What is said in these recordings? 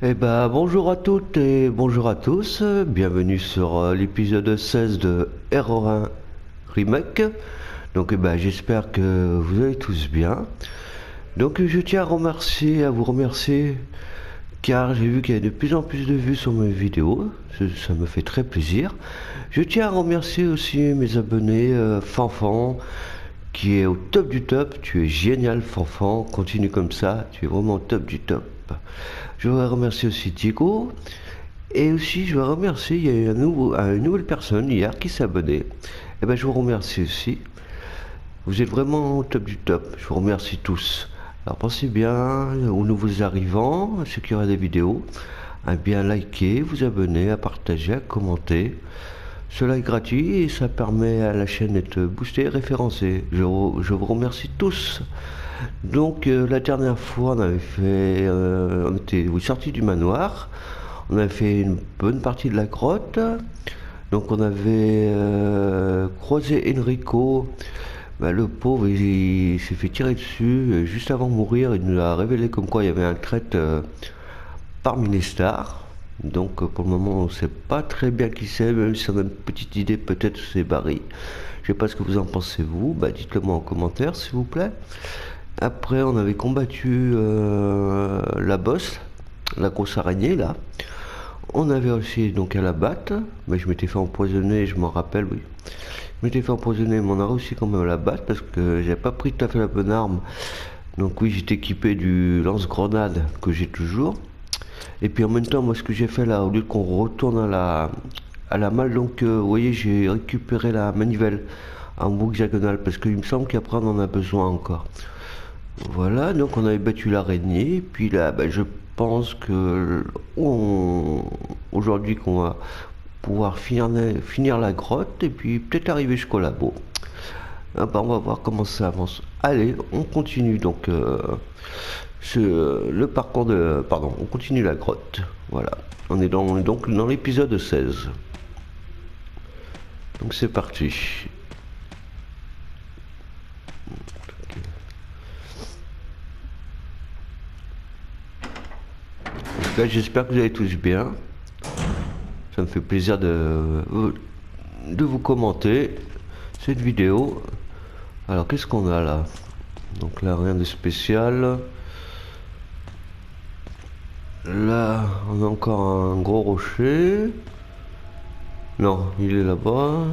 Eh ben, bonjour à toutes et bonjour à tous. Bienvenue sur l'épisode 16 de Error 1 Remake. Donc, j'espère que vous allez tous bien. Donc, je tiens à vous remercier, car j'ai vu qu'il y a de plus en plus de vues sur mes vidéos. Ça me fait très plaisir. Je tiens à remercier aussi mes abonnés, Fanfan, qui est au top du top. Tu es génial, Fanfan. Continue comme ça. Tu es vraiment au top du top. Je voudrais remercier aussi Diego. Et aussi, je voudrais remercier, il y a eu une nouvelle personne hier qui s'est abonnée. Et ben, je vous remercie aussi. Vous êtes vraiment au top du top. Je vous remercie tous. Alors pensez bien aux nouveaux arrivants, à ceux qui auraient des vidéos, à bien liker, vous abonner, à partager, à commenter. Cela est gratuit et ça permet à la chaîne d'être boostée et référencée. Je vous remercie tous. Donc la dernière fois on avait fait, on était sorti du manoir, on avait fait une bonne partie de la grotte. Donc on avait croisé Enrico. Le pauvre il s'est fait tirer dessus juste avant de mourir. Il nous a révélé comme quoi il y avait un traître parmi les stars. Donc pour le moment on ne sait pas très bien qui c'est, même si on a une petite idée, peut-être c'est Barry. Je sais pas ce que vous en pensez vous, dites-le moi en commentaire s'il vous plaît. Après, on avait combattu la bosse, la grosse araignée là. On avait aussi donc à la batte, mais je m'étais fait empoisonner, je m'en rappelle, oui. Je m'étais fait empoisonner, mais on a réussi quand même à la battre parce que j'avais pas pris tout à fait la bonne arme. Donc oui, j'étais équipé du lance-grenade que j'ai toujours. Et puis en même temps, moi ce que j'ai fait là, au lieu qu'on retourne à la malle, donc vous voyez, j'ai récupéré la manivelle en bout hexagonal parce qu'il me semble qu'après on en a besoin encore. Voilà, donc on avait battu l'araignée, puis là, je pense que aujourd'hui qu'on va pouvoir finir la grotte et puis peut-être arriver jusqu'au labo. On va voir comment ça avance. Allez, on continue donc le parcours de... Pardon, on continue la grotte. Voilà, on est donc dans l'épisode 16. Donc c'est parti. En tout cas, j'espère que vous allez tous bien. Ça me fait plaisir de vous commenter cette vidéo. Alors qu'est-ce qu'on a là? Donc là rien de spécial. Là on a encore un gros rocher. Non, il est là-bas,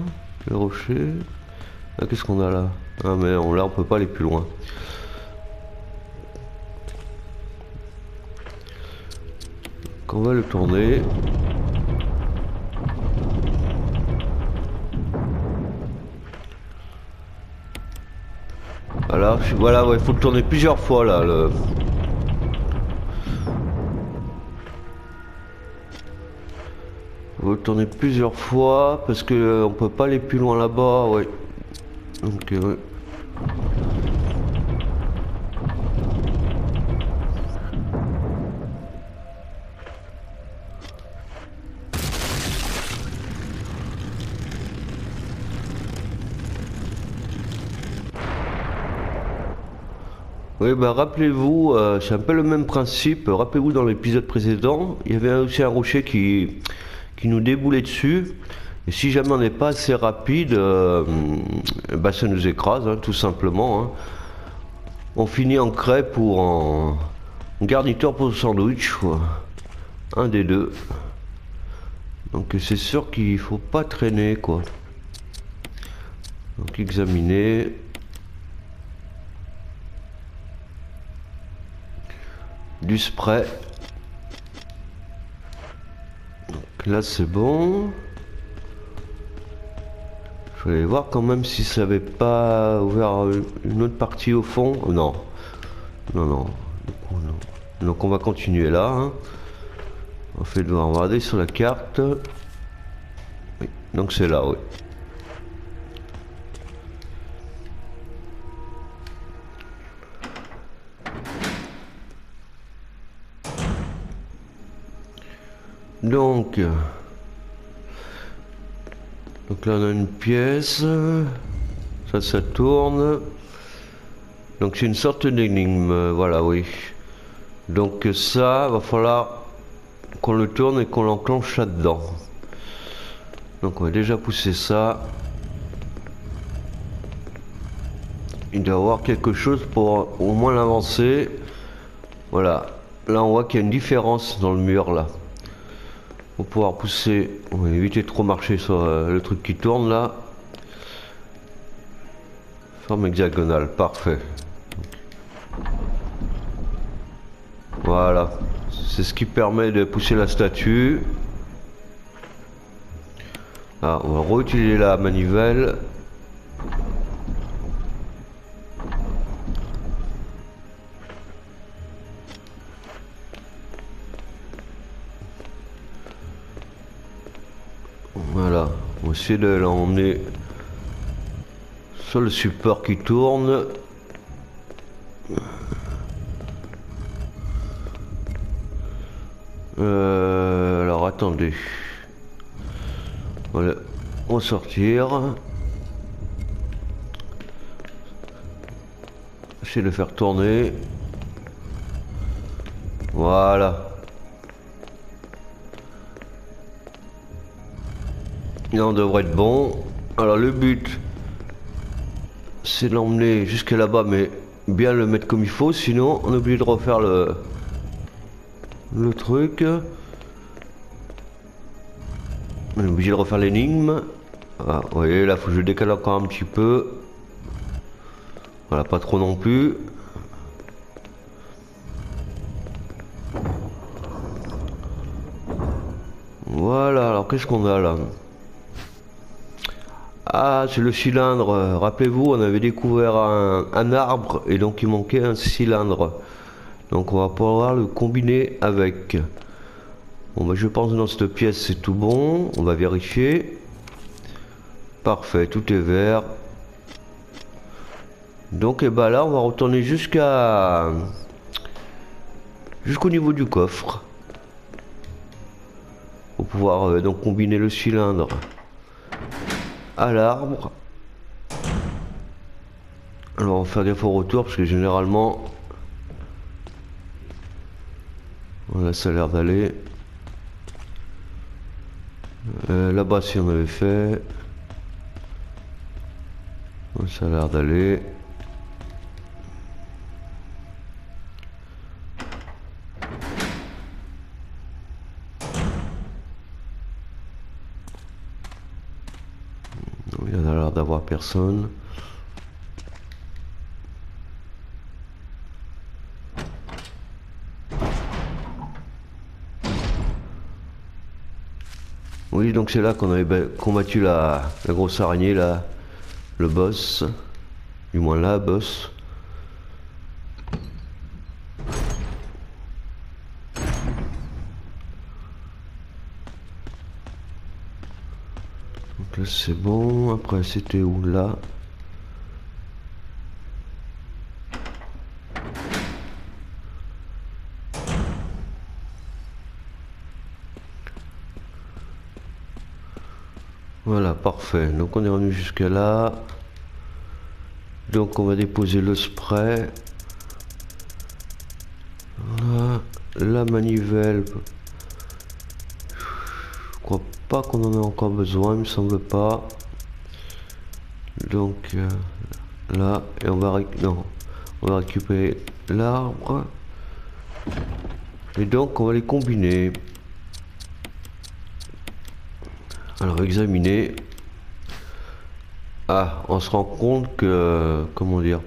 le rocher. Là qu'est-ce qu'on a là? Ah mais là on peut pas aller plus loin. Donc on va le tourner. Voilà, ouais, faut le tourner plusieurs fois là. Faut le tourner plusieurs fois parce que on peut pas aller plus loin là-bas, ouais. Donc ouais. Oui, rappelez-vous, c'est un peu le même principe. Rappelez-vous, dans l'épisode précédent, il y avait aussi un rocher qui nous déboulait dessus. Et si jamais on n'est pas assez rapide, ça nous écrase, hein, tout simplement. Hein. On finit en crêpe ou en garniture pour le sandwich, quoi. Un des deux. Donc c'est sûr qu'il faut pas traîner, quoi. Donc examiner. Du spray. Donc là c'est bon. Je vais voir quand même si ça avait pas ouvert une autre partie au fond. Non. Non. Donc on va continuer là. Hein. On fait devoir regarder sur la carte. Oui. Donc c'est là, oui. Donc là on a une pièce, ça tourne. Donc c'est une sorte d'énigme, voilà, oui. Donc ça va falloir qu'on le tourne et qu'on l'enclenche là-dedans. Donc on va déjà pousser ça. Il doit y avoir quelque chose pour au moins l'avancer. Voilà. Là on voit qu'il y a une différence dans le mur là. Pour pouvoir pousser, on va éviter de trop marcher sur le truc qui tourne là. Forme hexagonale, parfait. Voilà. C'est ce qui permet de pousser la statue. Ah, on va réutiliser la manivelle. Voilà, on va essayer de l'emmener sur le support qui tourne. Alors attendez. Voilà, on va sortir. Essayer de le faire tourner. Voilà. Là on devrait être bon. Alors le but c'est de l'emmener jusqu'à là-bas, mais bien le mettre comme il faut, sinon on est obligé de refaire le truc. On est obligé de refaire l'énigme. Ah, vous voyez là faut que je décale encore un petit peu. Voilà, pas trop non plus. Voilà, alors qu'est-ce qu'on a là? Ah, c'est le cylindre. Rappelez-vous, on avait découvert un arbre et donc il manquait un cylindre. Donc on va pouvoir le combiner avec. Bon, bah, je pense que dans cette pièce c'est tout bon. On va vérifier. Parfait, tout est vert. Donc et bah là on va retourner jusqu'au niveau du coffre. Pour pouvoir donc combiner le cylindre à l'arbre. Alors on va faire des faux retours parce que généralement voilà, ça a l'air d'aller. Là-bas si on avait fait, ça a l'air d'aller. Il y en a l'air d'avoir personne. Oui, donc c'est là qu'on avait combattu la grosse araignée, là, le boss, du moins la boss. Donc là c'est bon, après c'était où là? Voilà, parfait. Donc on est revenu jusqu'à là. Donc on va déposer le spray. Voilà. La manivelle. Je crois pas qu'on en a encore besoin, il me semble pas. Donc là, et on va récupérer l'arbre. Et donc on va les combiner. Alors examiner. Ah, on se rend compte que, comment dire,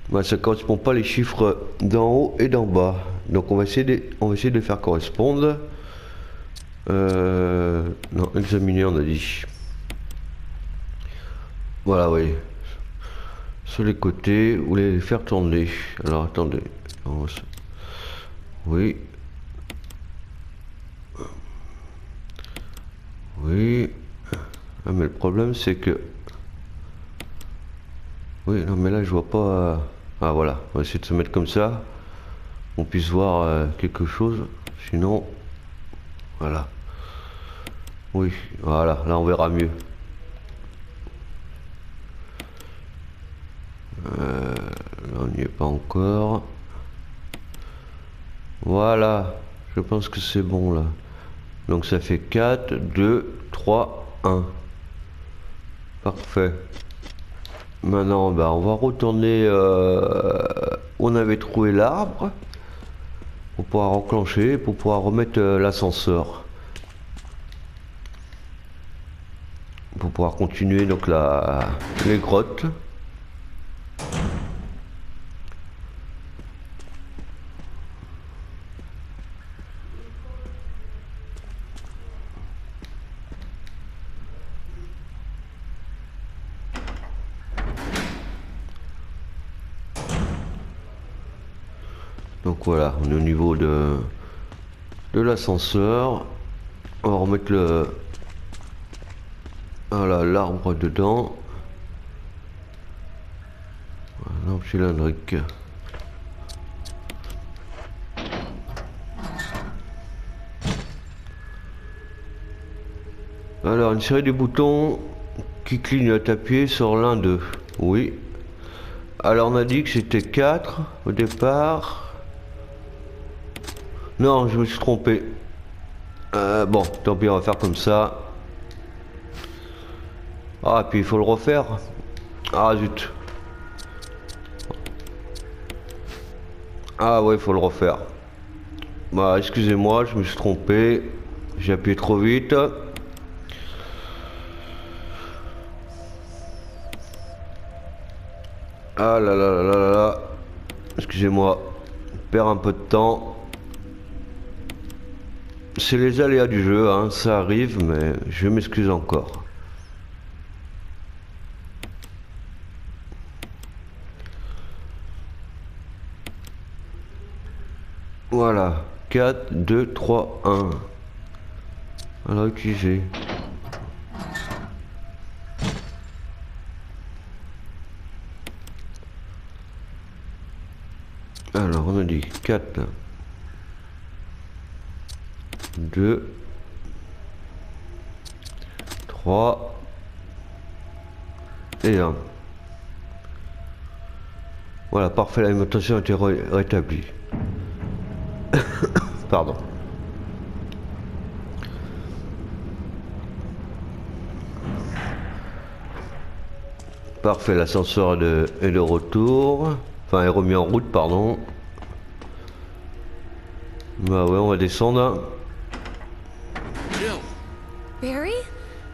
bah, ça correspond pas les chiffres d'en haut et d'en bas. Donc on va essayer de les faire correspondre. Non, examiner on a dit. Voilà, oui. Sur les côtés, vous les faire tourner. Alors attendez. Oui. Oui. Ah, mais le problème c'est que... Oui, non mais là je vois pas... Ah voilà, on va essayer de se mettre comme ça. On puisse voir quelque chose. Sinon... Voilà. Oui, voilà, là on verra mieux. Là on n'y est pas encore. Voilà. Je pense que c'est bon là. Donc ça fait 4, 2, 3, 1. Parfait. Maintenant, bah, on va retourner où on avait trouvé l'arbre. Pour pouvoir enclencher, pour pouvoir remettre l'ascenseur. Pour pouvoir continuer donc les grottes. Donc voilà, on est au niveau de l'ascenseur. On va remettre voilà, l'arbre dedans. Lampe cylindrique. Alors, une série de boutons qui clignotent à pied sur l'un d'eux. Oui. Alors, on a dit que c'était 4 au départ. Non, je me suis trompé. Bon, tant pis, on va faire comme ça. Ah, puis il faut le refaire. Ah, zut. Ah ouais, il faut le refaire. Bah, excusez-moi, je me suis trompé. J'ai appuyé trop vite. Ah là là là là là là. Excusez-moi. Je perds un peu de temps. C'est les aléas du jeu, hein, ça arrive, mais je m'excuse encore. Voilà, 4, 2, 3, 1. Alors utiliser. Alors on a dit 4, 2, 3 et 1. Voilà, parfait, l'alimentation a été rétablie. Pardon. Parfait, l'ascenseur est de retour. Enfin, est remis en route, pardon. Bah ouais, on va descendre. Jill! Barry?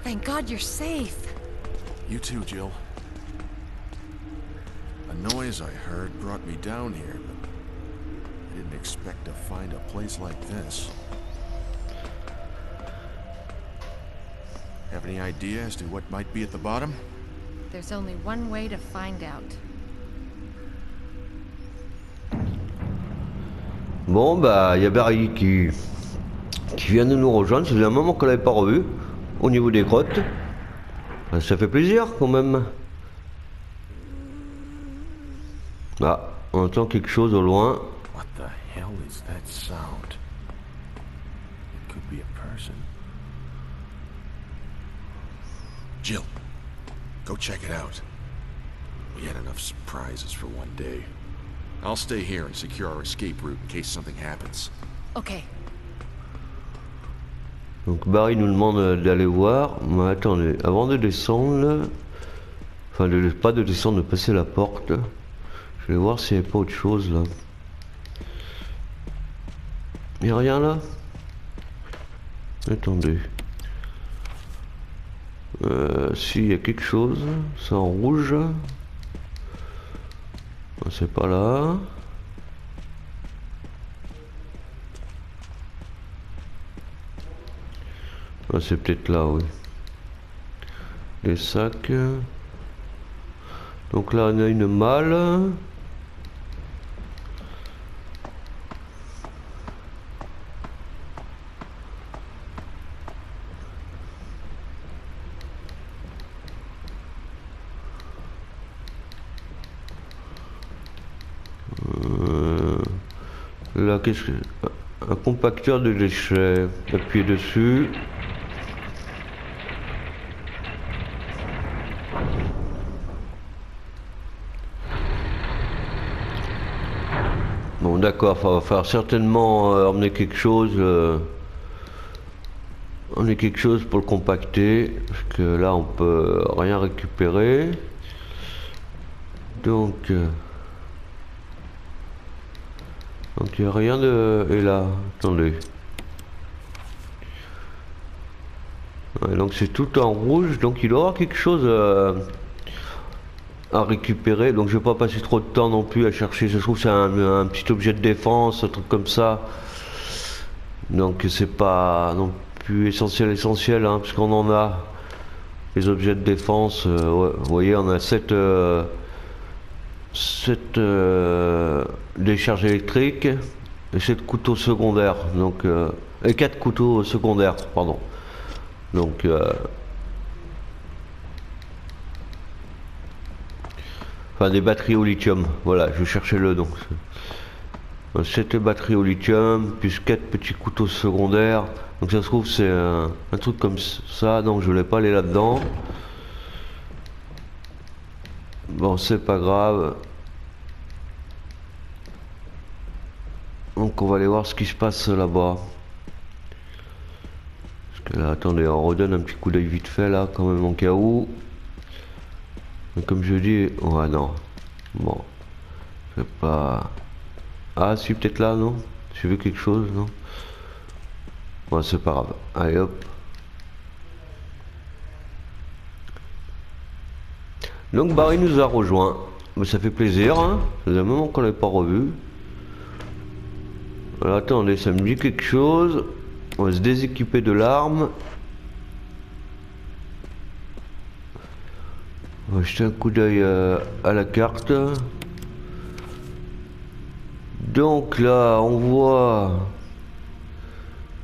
Thank God you're safe. You too, Jill. A noise I heard brought me down here, but I didn't expect to find a place like this. Have any idea as to what might be at the bottom? There's only one way to find out. Bon, bah, il y a Barry qui vient de nous rejoindre. Ça faisait un moment qu'on l'avait pas revu au niveau des grottes. Ça fait plaisir quand même. Ah, on entend quelque chose au loin. What the hell is that sound? It could be a person. Jill, go check it out. We had enough surprises for one day. I'll stay here and secure our escape route in case something happens. Okay. Donc Barry nous demande d'aller voir. Mais attendez, avant de descendre, enfin pas de descendre, de passer la porte. Je vais voir s'il n'y a pas autre chose là. Il n'y a rien là? Attendez. Si, il y a quelque chose. C'est en rouge. C'est pas là. Ah, c'est peut-être là, oui. Les sacs. Donc là, on a une malle. Là, qu'est-ce que... Un compacteur de déchets. Appuyez dessus. Bon, d'accord, il va falloir certainement emmener quelque chose. Emmener quelque chose pour le compacter. Parce que là, on peut rien récupérer. Donc il n'y a rien de... Et là, attendez. Ouais, donc c'est tout en rouge, donc il doit y avoir quelque chose à récupérer. Donc je vais pas passer trop de temps non plus à chercher. Je trouve que c'est un petit objet de défense, un truc comme ça. Donc c'est pas non plus essentiel, hein, parce qu'on en a les objets de défense. Ouais, vous voyez, on a 7 décharges électriques et 7 couteaux secondaires. Donc et 4 couteaux secondaires, pardon. Donc enfin des batteries au lithium, voilà, je cherchais le nom. 7 batteries au lithium, plus 4 petits couteaux secondaires. Donc ça se trouve c'est un truc comme ça, donc je voulais pas aller là-dedans. Bon, c'est pas grave. Donc on va aller voir ce qui se passe là-bas. Là, attendez, on redonne un petit coup d'œil vite fait là, quand même, en cas où. Mais comme je dis, ouais, non. Bon, c'est pas. Ah, si, peut-être là, non? J'ai vu quelque chose, non? Ouais, c'est pas grave. Allez, hop. Donc, Barry nous a rejoint. Mais ça fait plaisir, hein? Ça faisait un moment qu'on l'avait pas revu. Alors, attendez, ça me dit quelque chose. On va se déséquiper de l'arme. On va jeter un coup d'œil à la carte. Donc là, on voit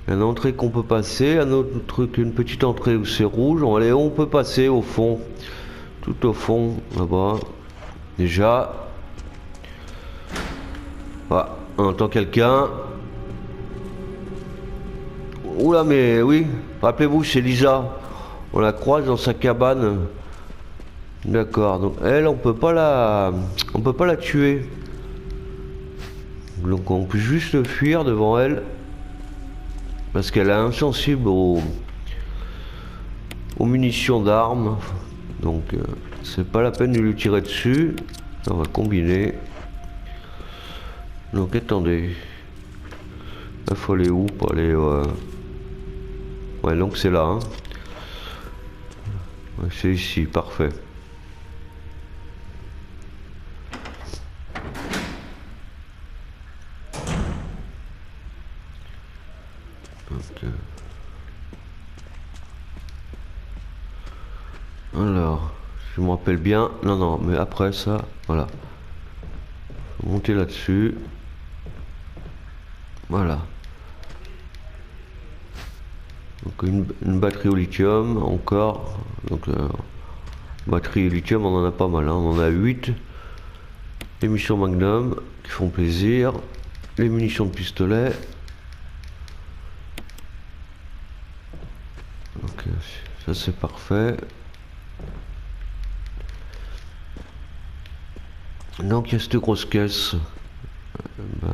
une entrée qu'on peut passer, un autre truc, une petite entrée où c'est rouge. On peut passer au fond, tout au fond, là-bas. Déjà. Voilà, on entend quelqu'un. Oula, mais oui, rappelez-vous, c'est Lisa. On la croise dans sa cabane. D'accord, donc elle, on peut pas la tuer. Donc on peut juste fuir devant elle. Parce qu'elle est insensible aux munitions d'armes. Donc c'est pas la peine de lui tirer dessus. On va combiner. Donc attendez. Il faut aller où pour aller... Ouais, donc c'est là. Hein. Ouais, c'est ici, parfait. Donc, alors, je me rappelle bien. Non, mais après ça, voilà. Monter là-dessus. Voilà. Donc une batterie au lithium encore. Donc batterie au lithium, on en a pas mal, hein. On en a 8. Les munitions Magnum qui font plaisir. Les munitions de pistolet. Donc ça c'est parfait. Donc il y a cette grosse caisse. À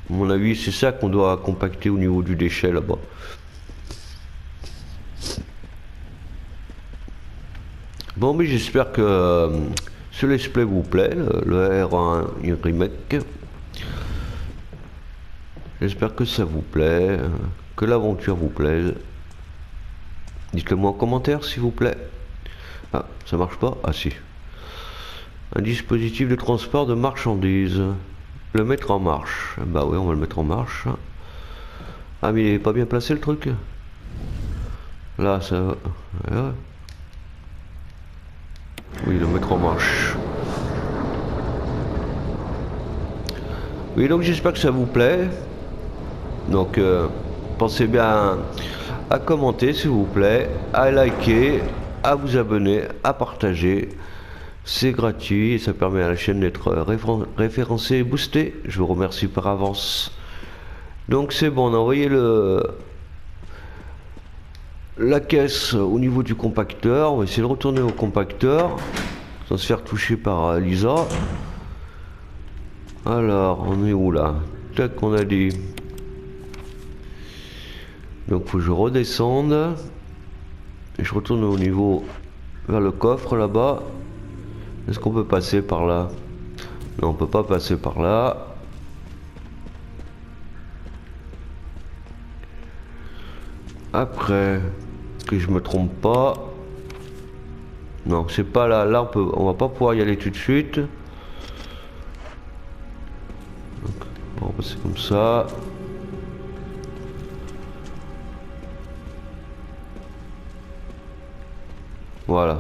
mon avis c'est ça qu'on doit compacter au niveau du déchet là-bas. Bon, mais j'espère que ce let's play vous plaît, le R1 remake. J'espère que ça vous plaît, que l'aventure vous plaise. Dites-le moi en commentaire s'il vous plaît. Ah, ça marche pas? Ah si. Un dispositif de transport de marchandises. Le mettre en marche. Bah oui, on va le mettre en marche. Ah, mais il est pas bien placé le truc. Là, ça va. Ouais. Oui, le mettre en marche. Oui, donc j'espère que ça vous plaît. Donc, pensez bien à commenter s'il vous plaît, à liker, à vous abonner, à partager. C'est gratuit et ça permet à la chaîne d'être référencée et boostée. Je vous remercie par avance. Donc c'est bon, on a envoyé la caisse au niveau du compacteur. On va essayer de retourner au compacteur sans se faire toucher par Lisa. Alors on est où là? tac, on a dit. Donc faut que je redescende. Et je retourne au niveau vers le coffre là-bas. Est-ce qu'on peut passer par là? Non, on peut pas passer par là. Après, que je me trompe pas. Non, c'est pas là. Là, on va pas pouvoir y aller tout de suite. Donc, on va passer comme ça. Voilà.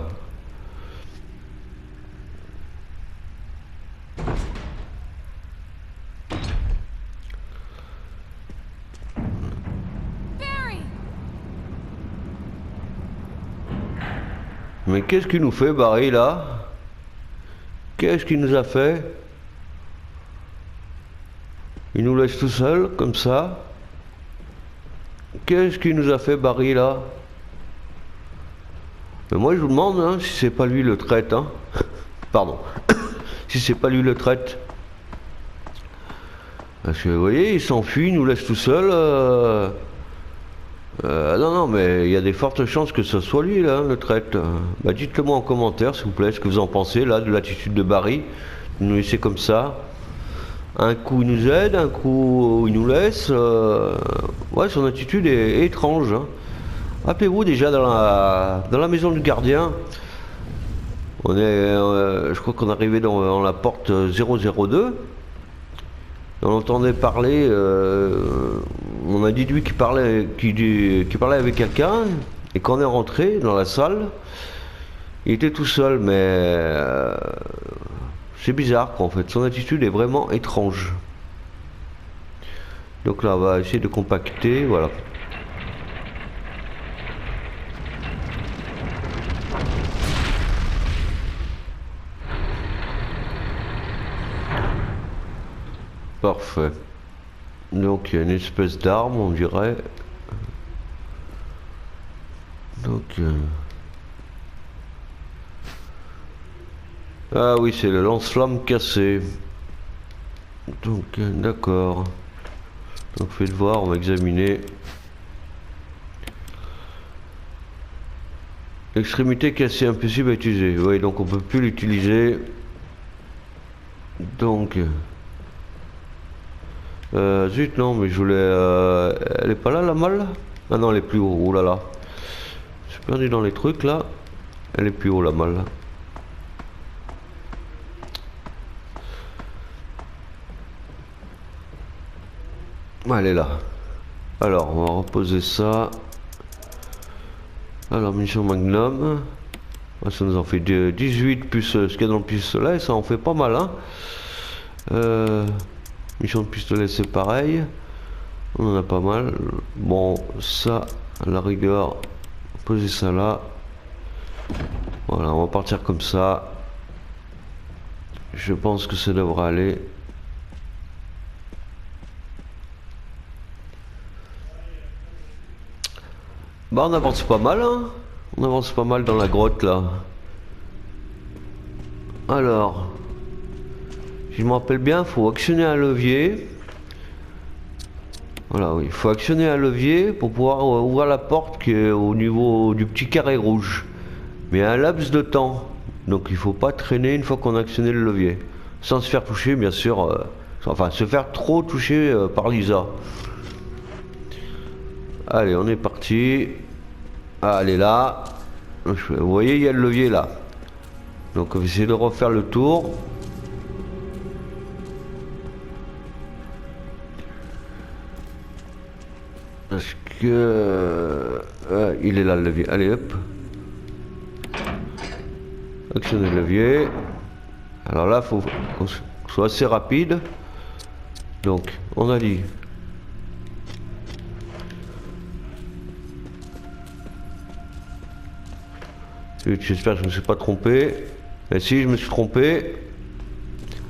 Barry! Mais qu'est-ce qu'il nous fait, Barry, là? Qu'est-ce qu'il nous a fait? Il nous laisse tout seul, comme ça. Qu'est-ce qu'il nous a fait, Barry, là? Mais moi, je vous demande, hein, si c'est pas lui le traite, hein. Pardon. Si c'est pas lui le traite. Parce que, vous voyez, il s'enfuit, il nous laisse tout seul. Non, non, mais il y a des fortes chances que ce soit lui, là, le traite. Bah, dites-le moi en commentaire, s'il vous plaît, ce que vous en pensez, là, de l'attitude de Barry. De nous laisser comme ça. Un coup, il nous aide, un coup, il nous laisse. Ouais, son attitude est étrange, hein. Rappelez-vous, déjà, dans la maison du gardien, on est, je crois qu'on est arrivé dans la porte 002. On entendait parler, on a dit lui qui parlait avec quelqu'un, et quand on est rentré dans la salle, il était tout seul, mais c'est bizarre quoi, en fait, son attitude est vraiment étrange. Donc là on va essayer de compacter, voilà. Parfait. Donc il y a une espèce d'arme, on dirait. Donc ah oui, c'est le lance-flamme cassé. Donc d'accord. Donc faites voir, on va examiner. L'extrémité cassée, impossible à utiliser. Oui, donc on peut plus l'utiliser. Donc zut, non, mais je voulais... elle est pas là, la malle? Ah non, elle est plus haut, oh là là. Je suis perdu dans les trucs, là. Elle est plus haut, la malle. Elle est là. Alors, on va reposer ça. Alors, munition magnum. Ça nous en fait 18 plus ce qu'il y a dans le pistolet. Ça en fait pas mal, hein. Munition de pistolet, c'est pareil. On en a pas mal. Bon, ça, à la rigueur, poser ça là. Voilà, on va partir comme ça. Je pense que ça devrait aller. Bah, on avance pas mal, hein. On avance pas mal dans la grotte là. Alors, si je me rappelle bien, il faut actionner un levier. Voilà, oui, il faut actionner un levier pour pouvoir ouvrir la porte qui est au niveau du petit carré rouge. Mais un laps de temps. Donc il faut pas traîner une fois qu'on a actionné le levier. Sans se faire toucher, bien sûr. Enfin, se faire trop toucher par Lisa. Allez, on est parti. Ah, elle est là. Vous voyez, il y a le levier là. Donc on va essayer de refaire le tour. Parce que... il est là le levier. Allez hop. Actionner le levier. Alors là, il faut qu'on soit assez rapide. Donc, on a dit... J'espère que je ne me suis pas trompé. Mais si, je me suis trompé.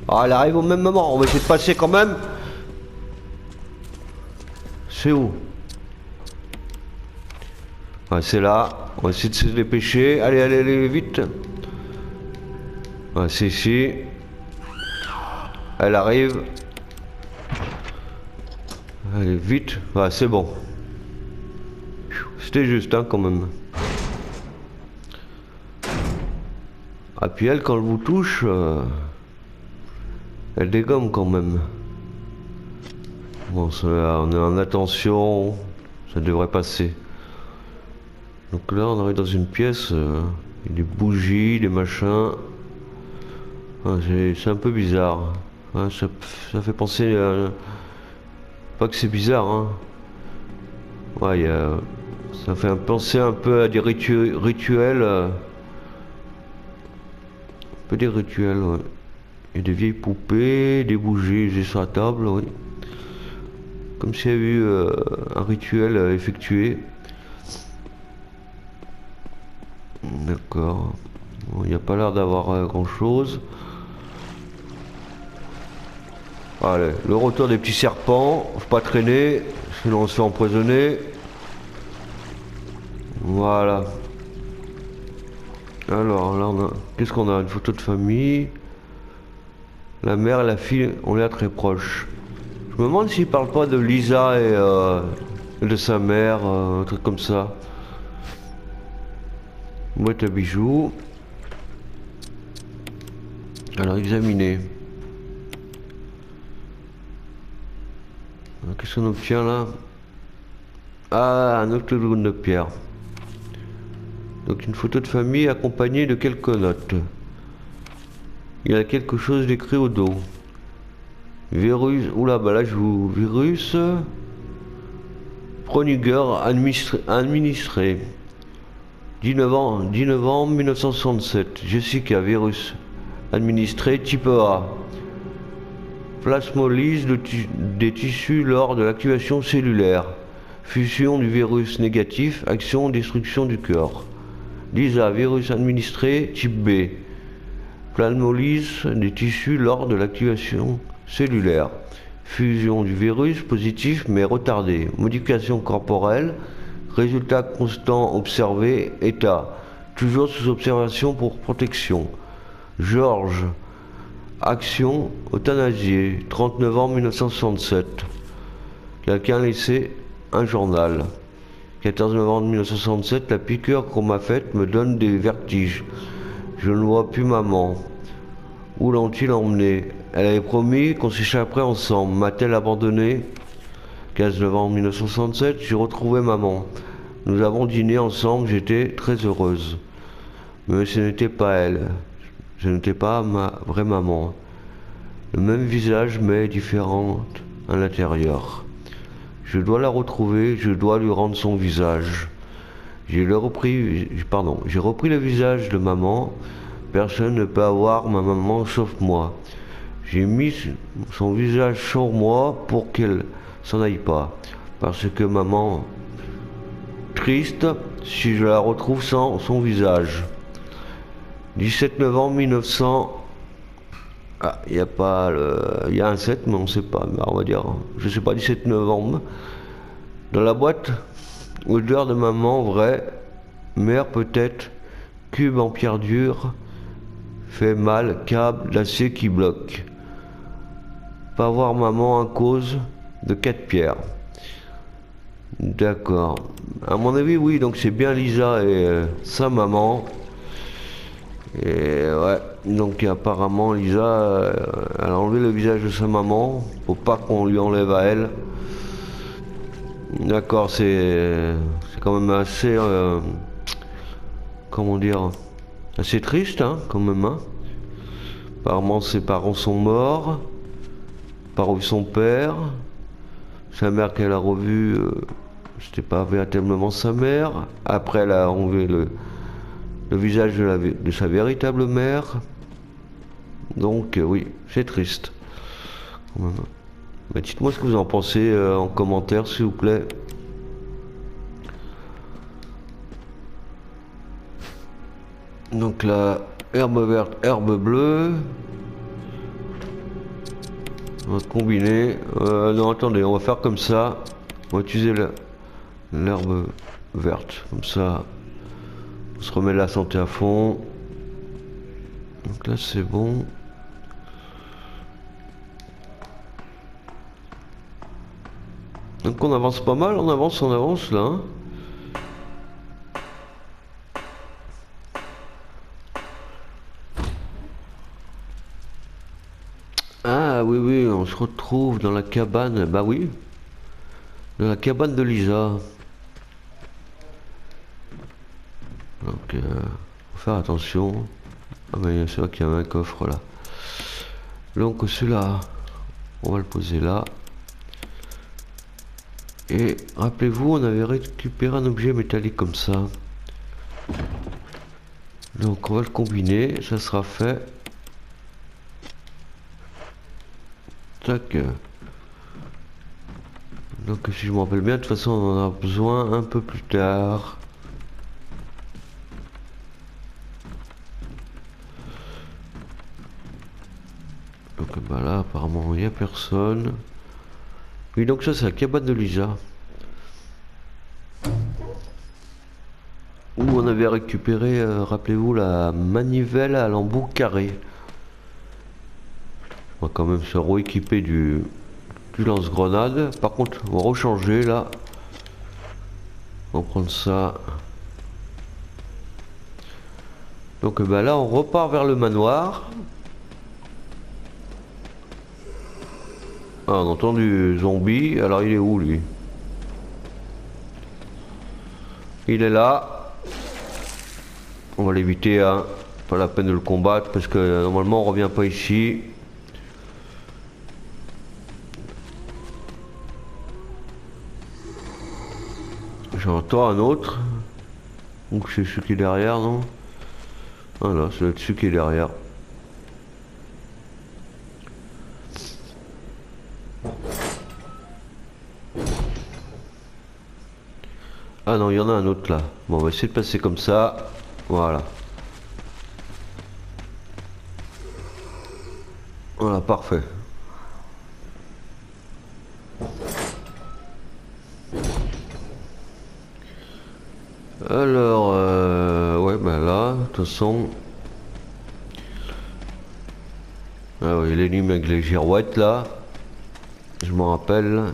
Ah, elle arrive au même moment. On va essayer de passer quand même. C'est où? Ouais, c'est là. On va essayer de se dépêcher. Allez, allez, allez, vite. Ouais, c'est ici. Elle arrive. Allez, vite. Ouais, c'est bon. C'était juste, hein, quand même. Ah, puis elle, quand elle vous touche, elle dégomme quand même. Bon, ça, on est en attention, ça devrait passer. Donc là, on arrive dans une pièce, il y a des bougies, des machins. Ah, c'est un peu bizarre. Hein, ça fait penser à... Pas que c'est bizarre, hein. Ouais, ça fait penser un peu à des rituels. Un peu des rituels, ouais. Il y a des vieilles poupées, des bougies j'ai sur la table, oui. Comme s'il y avait eu un rituel effectué. D'accord. Bon, il n'y a pas l'air d'avoir grand chose. Allez, le retour des petits serpents. Faut pas traîner, sinon on se fait empoisonner. Voilà. Alors là, qu'est-ce qu'on a? Une photo de famille. La mère et la fille ont l'air très proches. Je me demande s'il parle pas de Lisa et de sa mère, un truc comme ça. Boîte à bijoux. Alors, examiner. Qu'est-ce qu'on obtient là? Ah, un octogone de pierre. Donc, une photo de famille accompagnée de quelques notes. Il y a quelque chose d'écrit au dos. Virus. Oula, bah là, je vous. Virus. Proniger administré. 10 novembre 1967. Jessica, virus. Administré type A. Plasmolyse des tissus lors de l'activation cellulaire. Fusion du virus négatif, action, destruction du cœur. Lisa, virus administré type B. Plasmolyse des tissus lors de l'activation cellulaire. Fusion du virus positif mais retardé. Modification corporelle. Résultat constant observé. État. Toujours sous observation pour protection. Georges. Action euthanasiée. 30 novembre 1967. Quelqu'un a laissé un journal. 14 novembre 1967. La piqûre qu'on m'a faite me donne des vertiges. Je ne vois plus maman. Où l'ont-ils emmené? Elle avait promis qu'on s'échapperait ensemble. M'a-t-elle abandonné? 15 novembre 1967. J'ai retrouvé maman. Nous avons dîné ensemble. J'étais très heureuse. Mais ce n'était pas elle. Je n'étais pas ma vraie maman. Le même visage mais différente à l'intérieur. Je dois la retrouver. Je dois lui rendre son visage. J'ai repris le visage de maman. Personne ne peut avoir ma maman sauf moi. J'ai mis son visage sur moi pour qu'elle s'en aille pas. Parce que maman, triste si je la retrouve sans son visage. 17 novembre 1900. Ah, il y a pas le... Il y a un 7, mais on ne sait pas. Mais on va dire, je sais pas, 17 novembre. Dans la boîte, odeur de maman, vrai. Mère peut-être. Cube en pierre dure. Fait mal, câble d'acier qui bloque. Pas voir maman à cause de 4 pierres. D'accord. À mon avis, oui, donc c'est bien Lisa et sa maman. Et ouais, donc apparemment Lisa, elle a enlevé le visage de sa maman. Faut pas qu'on lui enlève à elle. D'accord, c'est quand même assez... comment dire... assez triste, hein, quand même, hein. Apparemment, ses parents sont morts. Pas revu son père. Sa mère qu'elle a revue, c'était pas véritablement sa mère. Après, elle a enlevé le visage de sa véritable mère. Donc, oui, c'est triste. Bah, dites-moi ce que vous en pensez en commentaire, s'il vous plaît. Donc la herbe verte, herbe bleue. On va combiner. Non, attendez, on va faire comme ça. On va utiliser l'herbe verte. Comme ça, on se remet la santé à fond. Donc là, c'est bon. Donc on avance pas mal, on avance là. Hein. Ah oui, oui, on se retrouve dans la cabane. Bah oui. Dans la cabane de Lisa. Donc, faut faire attention. Ah mais c'est vrai qu'il y a un coffre là. Donc celui-là, on va le poser là. Et rappelez-vous, on avait récupéré un objet métallique comme ça. Donc on va le combiner, ça sera fait. Tac. Donc si je me rappelle bien, de toute façon on en a besoin un peu plus tard. Donc bah là apparemment il n'y a personne. Oui, donc ça c'est la cabane de Lisa. Où on avait récupéré, rappelez-vous, la manivelle à l'embout carré. On va quand même se rééquiper du lance-grenade. Par contre, on va rechanger là. On va prendre ça. Donc bah là, on repart vers le manoir. Ah, on entend du zombie. Alors il est où lui? Il est là. On va l'éviter, hein. Pas la peine de le combattre parce que normalement on revient pas ici. J'entends un autre. Donc c'est celui qui est derrière, non? Ah là, c'est celui qui est derrière. Ah non, il y en a un autre là. Bon, on va essayer de passer comme ça. Voilà. Voilà, parfait. Alors, ouais, bah là, de toute façon... Ah oui, l'énigme avec les girouettes là. Je m'en rappelle.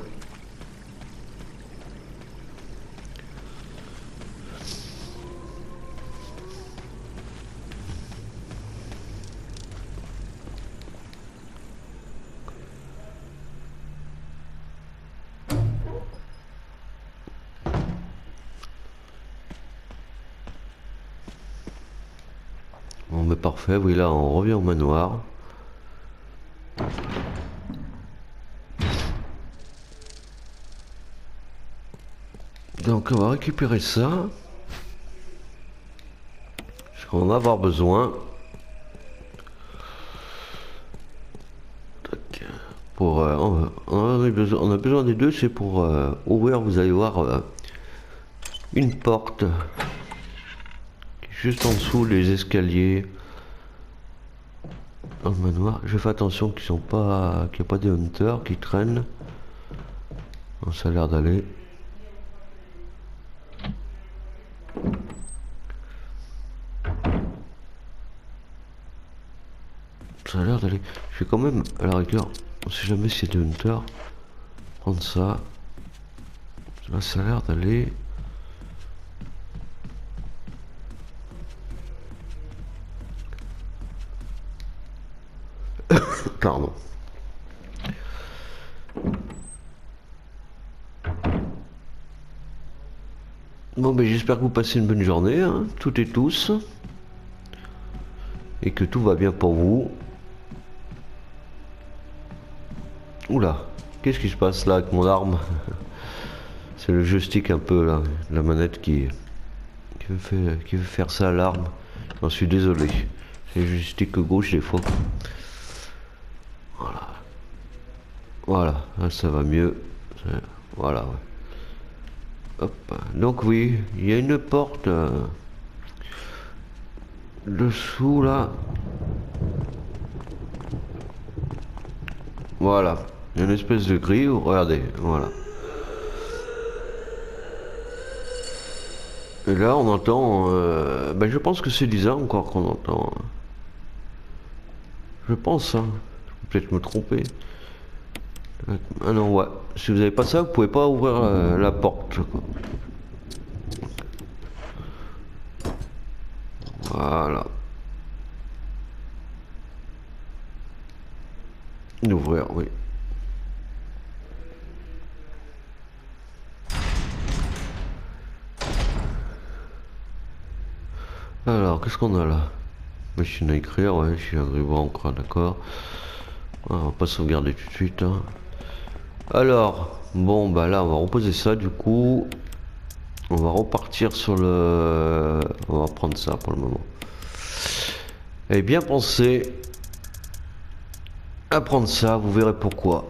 Bon, mais parfait, oui, là, on revient au manoir. Donc, on va récupérer ça. Parce qu'on va en avoir besoin. Tac. Pour, on a besoin des deux, c'est pour ouvrir, vous allez voir, une porte. Juste en dessous les escaliers dans le manoir. Je fais attention qu'ils sont pas, qu'il n'y a pas des hunters qui traînent. Bon, ça a l'air d'aller. Ça a l'air d'aller. Je vais quand même, à la rigueur, on sait jamais s'il y a des hunters. Prendre ça. Là, ça a l'air d'aller. Pardon. Bon, ben j'espère que vous passez une bonne journée, hein, toutes et tous. Et que tout va bien pour vous. Oula, qu'est-ce qui se passe là avec mon arme? C'est le joystick un peu là, la manette qui veut faire ça à l'arme. J'en suis désolé. C'est le joystick gauche des fois. Voilà. Voilà, là ça va mieux. Voilà, ouais. Hop. Donc oui, il y a une porte dessous là. Voilà. Il y a une espèce de grille, regardez, voilà. Et là on entend, ben je pense que c'est Lisa encore qu'on entend. Je pense, hein. Je peux peut-être me tromper. Ah non, ouais. Si vous avez pas ça, vous pouvez pas ouvrir la porte, quoi. Voilà. D'ouvrir, oui. Alors, qu'est-ce qu'on a là? Machine à écrire, ouais, je suis un ruban encre, d'accord. On va pas sauvegarder tout de suite, hein. Alors, bon, bah là, on va reposer ça, du coup. On va repartir sur le... On va prendre ça pour le moment. Et bien pensé à prendre ça, vous verrez pourquoi.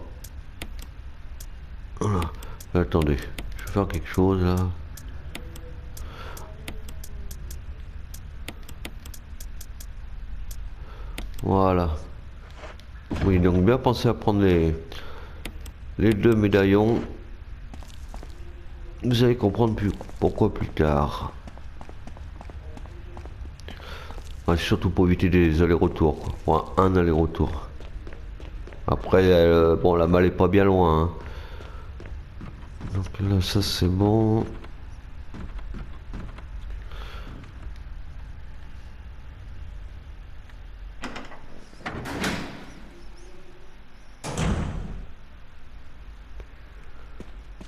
Voilà. Attendez, je vais faire quelque chose, là. Voilà. Oui, donc bien penser à prendre les deux médaillons. Vous allez comprendre pourquoi plus tard. Ouais, surtout pour éviter des allers-retours, quoi. Ouais, un aller-retour. Après, bon, la malle est pas bien loin, hein. Donc là, ça c'est bon.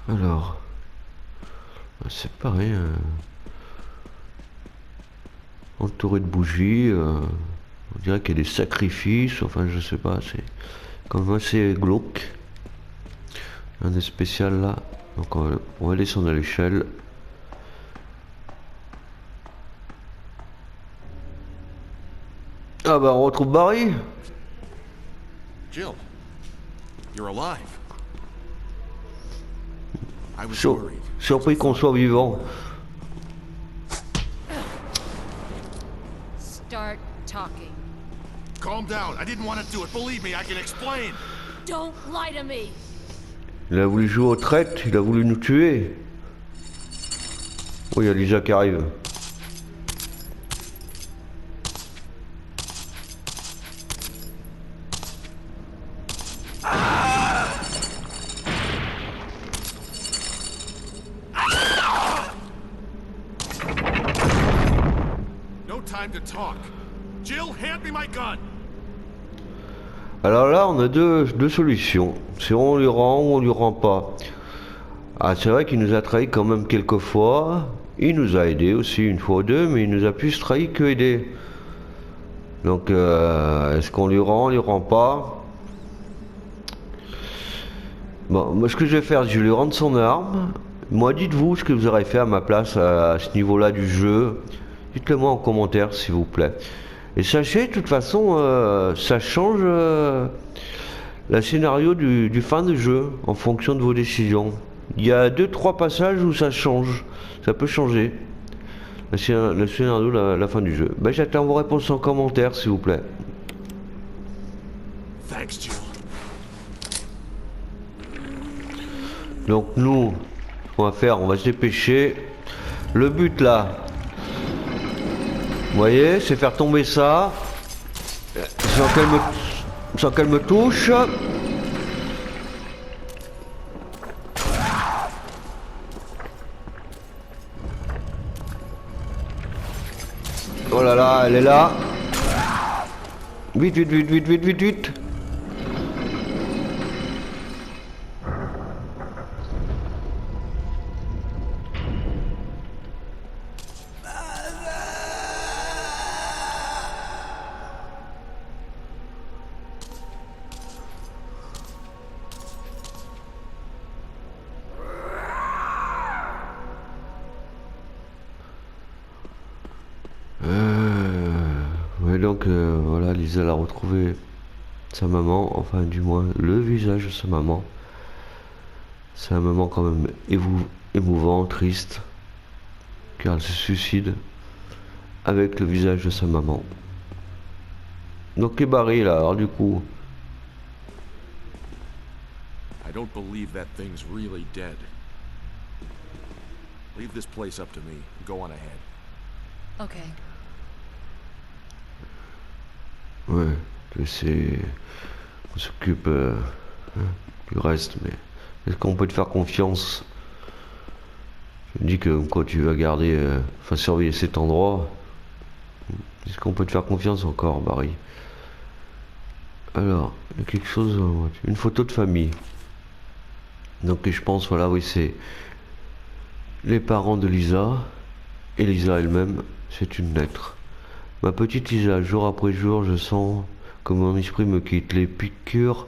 Alors, c'est pareil. Entouré de bougies. On dirait qu'il y a des sacrifices. Enfin, je sais pas. C'est quand même assez glauque. Un des spéciales là. Donc on va descendre à l'échelle. Ah bah on retrouve Barry. Jill, you're alive. I was Sur- worried. surpris qu'on soit vivant. Start talking. Calm down. I didn't want to do it. Believe me, I can explain. Don't lie to me. Il a voulu jouer aux traites, il a voulu nous tuer. Oh, il y a Lisa qui arrive. No time to talk. Jill, hand me my gun. Alors là, on a deux solutions. C'est on lui rend ou on lui rend pas. Ah, c'est vrai qu'il nous a trahi quand même quelques fois. Il nous a aidé aussi une fois ou deux, mais il nous a plus trahi que aidé. Donc, est-ce qu'on lui rend pas? Bon, moi ce que je vais faire, je vais lui rendre son arme. Moi, dites-vous ce que vous aurez fait à ma place à ce niveau-là du jeu. Dites-le moi en commentaire, s'il vous plaît. Et sachez, de toute façon, ça change le scénario du fin de jeu en fonction de vos décisions. Il y a 2-3 passages où ça change. Ça peut changer. Le scénario, la fin du jeu. Ben, j'attends vos réponses en commentaire, s'il vous plaît. Thanks, Jill. Donc nous, ce qu'on va faire, on va se dépêcher. Le but là, vous voyez, c'est faire tomber ça sans qu'elle me touche. Oh là là, elle est là. Vite, vite, vite, vite, vite, vite, vite. Ouais, donc voilà, Lisa a retrouvé sa maman, enfin du moins le visage de sa maman. C'est un moment quand même émouvant, triste, car elle se suicide avec le visage de sa maman. Donc et Barry là, alors du coup, I don't believe that thing's really dead. Leave this place up to me. Go on ahead. Okay. ouais, on s'occupe. Hein. du reste, mais est-ce qu'on peut te faire confiance? Je me dis que quoi tu vas garder, enfin surveiller cet endroit. Est-ce qu'on peut te faire confiance encore, Barry? Alors, il y a quelque chose, une photo de famille. Donc je pense, voilà, oui, c'est les parents de Lisa, et Lisa elle-même, c'est une lettre. Ma petite Lisa, jour après jour, je sens que mon esprit me quitte. Les piqûres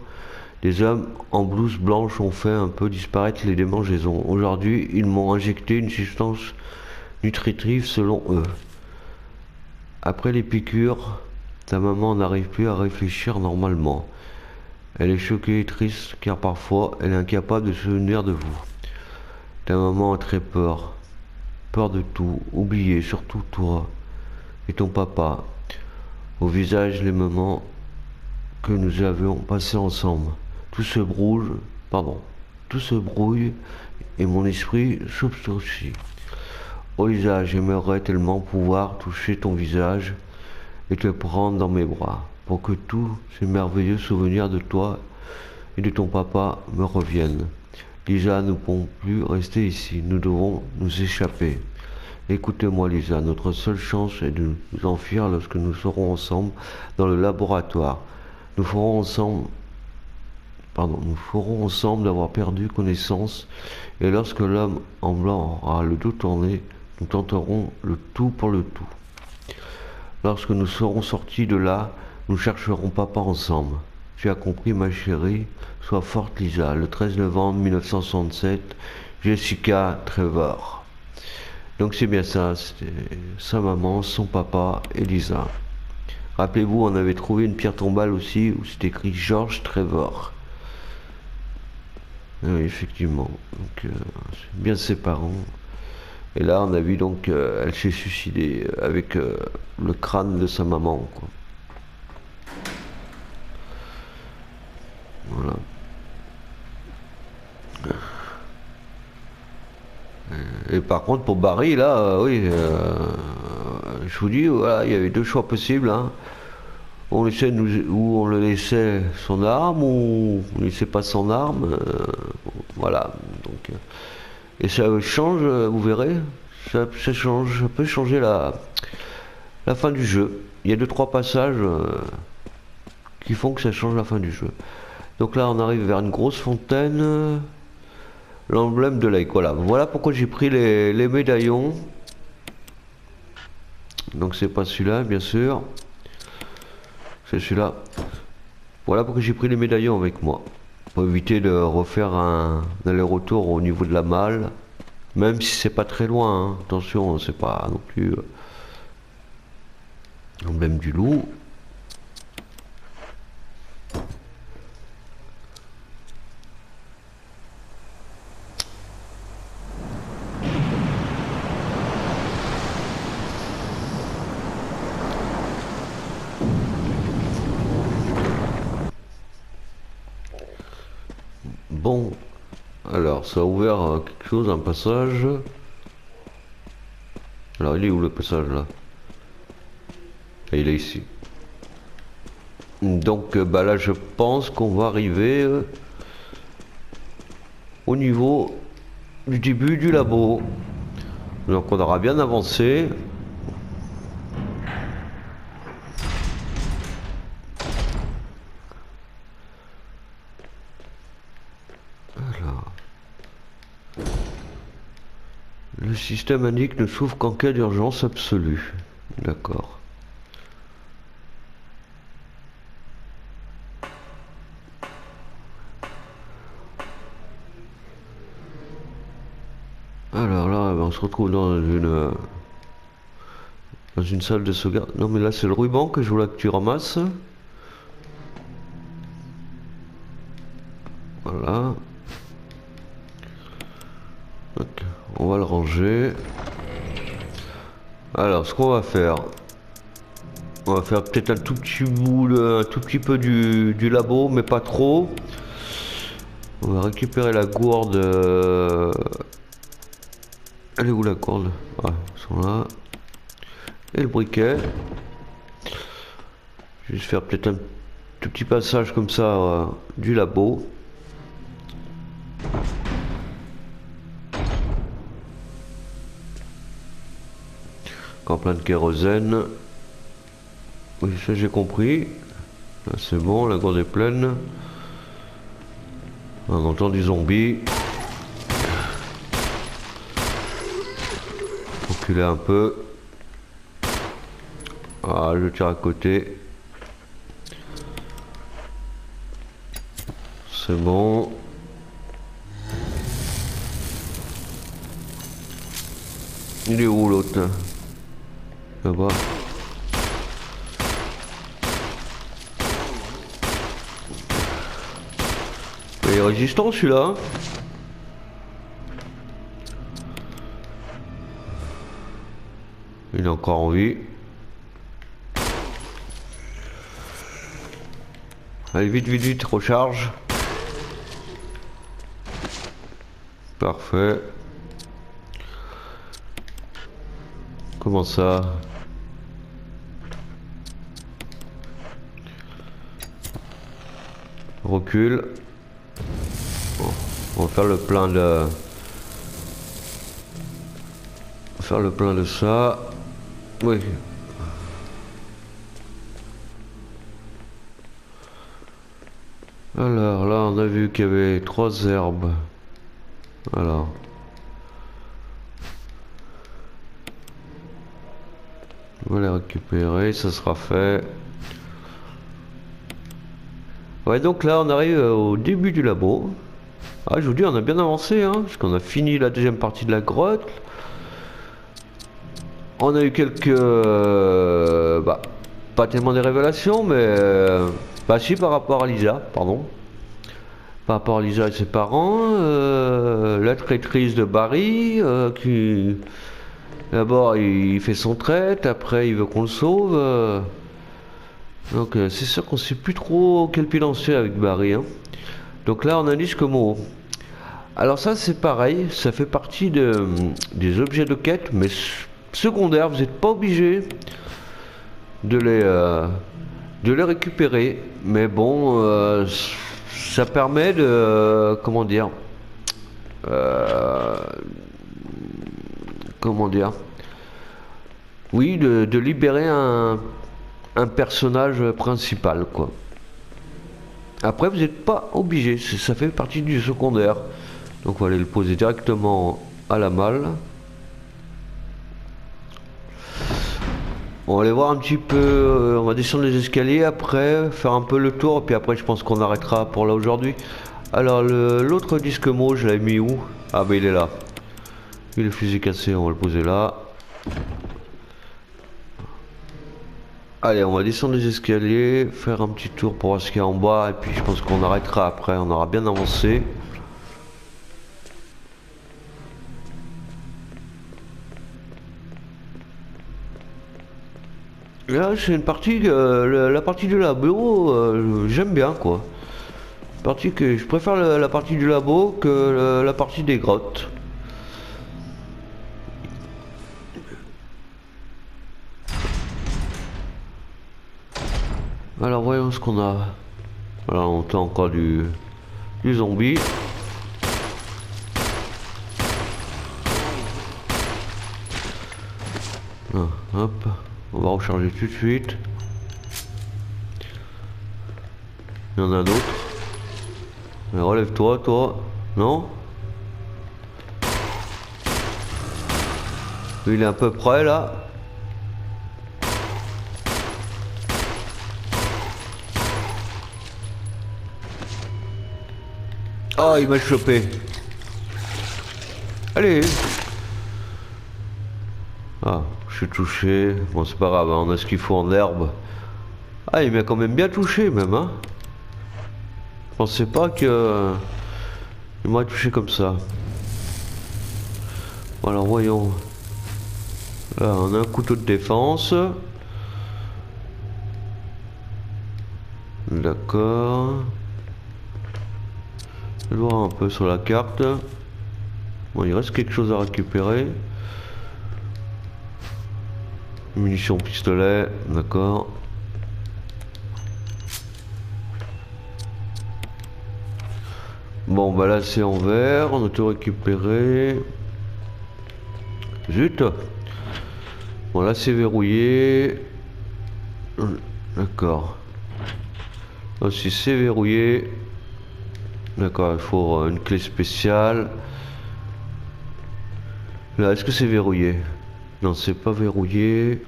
des hommes en blouse blanche ont fait un peu disparaître les démangeaisons. Aujourd'hui, ils m'ont injecté une substance nutritive selon eux. Après les piqûres, ta maman n'arrive plus à réfléchir normalement. Elle est choquée et triste car parfois elle est incapable de se souvenir de vous. Ta maman a très peur. Peur de tout, oublier, surtout toi et ton papa. Au visage les moments que nous avions passés ensemble. Tout se brouille et mon esprit s'obscurcit. Oh Lisa, j'aimerais tellement pouvoir toucher ton visage et te prendre dans mes bras pour que tous ces merveilleux souvenirs de toi et de ton papa me reviennent. Lisa, nous ne pouvons plus rester ici, nous devons nous échapper. Écoutez-moi Lisa, notre seule chance est de nous enfuir lorsque nous serons ensemble dans le laboratoire. Nous ferons ensemble d'avoir perdu connaissance et lorsque l'homme en blanc aura le dos tourné, nous tenterons le tout pour le tout. Lorsque nous serons sortis de là, nous chercherons papa ensemble. Tu as compris ma chérie? Sois forte Lisa. Le 13 novembre 1967, Jessica Trevor. Donc c'est bien ça, c'était sa maman, son papa et Lisa. Rappelez-vous, on avait trouvé une pierre tombale aussi où c'était écrit George Trevor. Oui, effectivement, donc c'est bien ses parents. Et là, on a vu donc, elle s'est suicidée avec le crâne de sa maman, quoi. Voilà. Et par contre, pour Barry, là, oui, je vous dis, voilà, il y avait deux choix possibles, hein. Ou on le laissait son arme, ou on ne laissait pas son arme, voilà. Donc, et ça change, vous verrez, ça change, ça peut changer la fin du jeu. Il y a 2-3 passages qui font que ça change la fin du jeu. Donc là, on arrive vers une grosse fontaine, l'emblème de Lake. Voilà pourquoi j'ai pris les médaillons. Donc c'est pas celui-là, bien sûr. C'est celui-là. Voilà pourquoi j'ai pris les médaillons avec moi. Pour éviter de refaire un aller-retour au niveau de la malle. Même si c'est pas très loin, hein. Attention, c'est pas non plus l'emblème du loup. Bon, alors ça a ouvert quelque chose, un passage. Alors il est où le passage là? Et il est ici. Donc bah là je pense qu'on va arriver au niveau du début du labo. Donc on aura bien avancé. Le système indique ne s'ouvre qu'en cas d'urgence absolue. D'accord. Alors là, on se retrouve dans une salle de sauvegarde. Non mais là c'est le ruban que je voulais que tu ramasses. Voilà. Donc, on va le ranger. Alors ce qu'on va faire, on va faire peut-être un tout petit bout, un tout petit peu du labo, mais pas trop. On va récupérer la gourde. Elle est où la gourde? Ah, ils sont là. Et le briquet. Je vais juste faire peut-être un tout petit passage comme ça du labo. Encore plein de kérosène. Oui, ça j'ai compris. C'est bon, la gourde est pleine. On entend du zombie. Reculer un peu. Ah, je tire à côté. C'est bon. Il est où l'autre là? Là-bas. Il est résistant celui-là. Il est encore en vie. Allez, vite, vite, vite, recharge. Parfait. Comment ça? Recule. Bon, on va faire le plein de... Faire le plein de ça. Oui. Alors là on a vu qu'il y avait 3 herbes. Alors. On va les récupérer, ça sera fait. Ouais, donc là on arrive au début du labo. Ah, je vous dis, on a bien avancé, hein, parce qu'on a fini la deuxième partie de la grotte. On a eu quelques... bah, pas tellement des révélations, mais... bah si, par rapport à Lisa, pardon. Par rapport à Lisa et ses parents, la traîtrise de Barry, qui... D'abord, il fait son traite, après il veut qu'on le sauve. Donc c'est sûr qu'on sait plus trop quel pied lancer avec Barry, hein. Donc là, on a un disque Mo. Alors ça, c'est pareil, ça fait partie des objets de quête, mais secondaires, vous n'êtes pas obligé de les récupérer. Mais bon, ça permet de... comment dire oui, de libérer un personnage principal, quoi. Après, vous n'êtes pas obligé, ça fait partie du secondaire. Donc on va aller le poser directement à la malle. On va aller voir un petit peu, on va descendre les escaliers après, faire un peu le tour, et puis après je pense qu'on arrêtera pour là aujourd'hui. Alors l'autre disque Mo, je l'avais mis où? Ah bah il est là. Il est le fusil cassé, on va le poser là. Allez, on va descendre les escaliers, faire un petit tour pour voir ce qu'il y a en bas, et puis je pense qu'on arrêtera après, on aura bien avancé. Là, c'est une partie, la partie du labo, j'aime bien, quoi. Partie que je préfère la partie du labo que la partie des grottes. Alors voyons ce qu'on a. Voilà, on entend encore du zombie. Ah, hop, on va recharger tout de suite. Il y en a d'autres. Relève-toi, toi. Non? Il est à peu près là. Oh, il m'a chopé. Allez. Ah, je suis touché. Bon, c'est pas grave, hein, on a ce qu'il faut en herbe. Ah, il m'a quand même bien touché, même, hein. Je pensais pas que... il m'aurait touché comme ça. Bon, alors, voyons. Là, on a un couteau de défense. D'accord. Je vais voir un peu sur la carte. Bon, il reste quelque chose à récupérer. Munitions pistolet, d'accord. Bon, bah là c'est en vert, on a tout récupéré. Zut. Bon, là c'est verrouillé. D'accord. Là aussi c'est verrouillé. D'accord, il faut une clé spéciale. Là, est-ce que c'est verrouillé? Non, c'est pas verrouillé.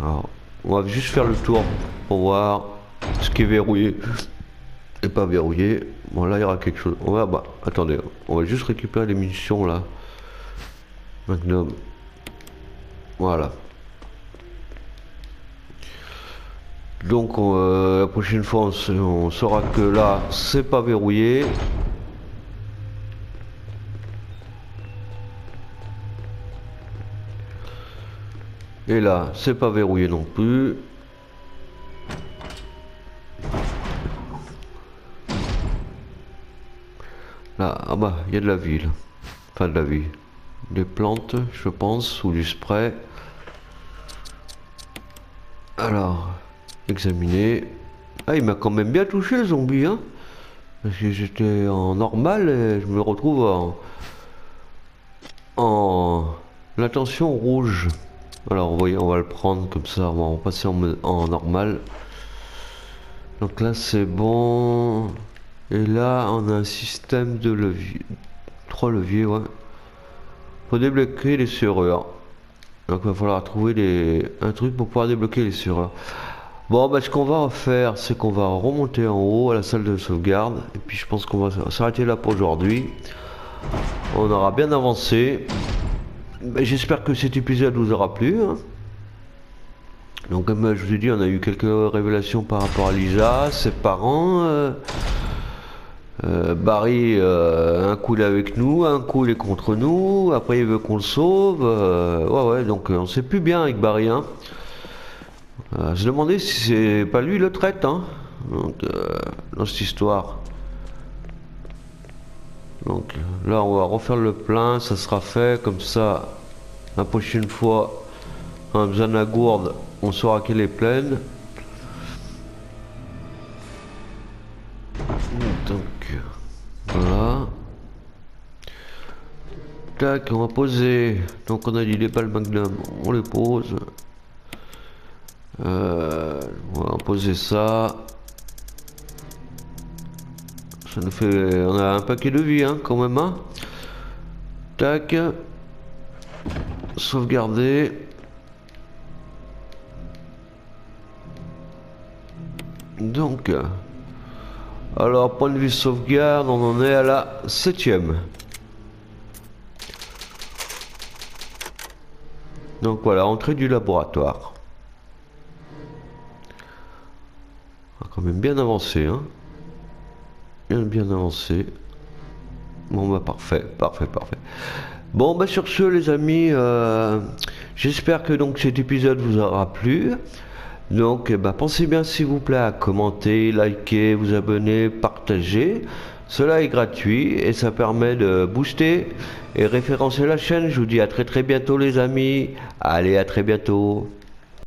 Alors, on va juste faire le tour pour voir ce qui est verrouillé et pas verrouillé. Bon, là il y aura quelque chose. On va, bah, attendez, on va juste récupérer les munitions là. Magnum. Voilà. Donc la prochaine fois on saura que là c'est pas verrouillé. Et là c'est pas verrouillé non plus. Là, ah bah il y a de la vie là. Enfin de la vie. Des plantes je pense ou du spray. Alors, examiner. Ah, il m'a quand même bien touché le zombie, hein. Parce que j'étais en normal et je me retrouve en l'intention rouge. Alors, vous voyez, on va le prendre comme ça, on va passer en normal. Donc là, c'est bon. Et là, on a un système de levier. 3 leviers, ouais. Faut débloquer les serrures. Donc il va falloir trouver un truc pour pouvoir débloquer les serrures. Bon, bah, ce qu'on va faire, c'est qu'on va remonter en haut à la salle de sauvegarde. Et puis je pense qu'on va s'arrêter là pour aujourd'hui. On aura bien avancé. Bah, j'espère que cet épisode vous aura plu, hein. Donc comme je vous ai dit, on a eu quelques révélations par rapport à Lisa, ses parents. Barry, un coup il est avec nous, un coup il est contre nous, après il veut qu'on le sauve. Ouais, donc on sait plus bien avec Barry, hein. Je me demandais si c'est pas lui le traite, hein. Donc, dans cette histoire. Donc là on va refaire le plein, ça sera fait comme ça. La prochaine fois, on a besoin de la gourde, on saura qu'elle est pleine. Donc voilà. Tac, on va poser. Donc on a dit les balles Magnum, on les pose. On va poser ça. Ça nous fait, on a un paquet de vie, hein, quand même, hein. Tac. Sauvegarder. Donc, alors point de vue sauvegarde, on en est à la 7e. Donc voilà, entrée du laboratoire. On a quand même bien avancé, hein. Bien avancé. Bon bah parfait. Bon bah sur ce les amis, j'espère que donc cet épisode vous aura plu. Donc bah, pensez bien s'il vous plaît à commenter, liker, vous abonner, partager. Cela est gratuit et ça permet de booster et référencer la chaîne. Je vous dis à très bientôt les amis. Allez, à très bientôt.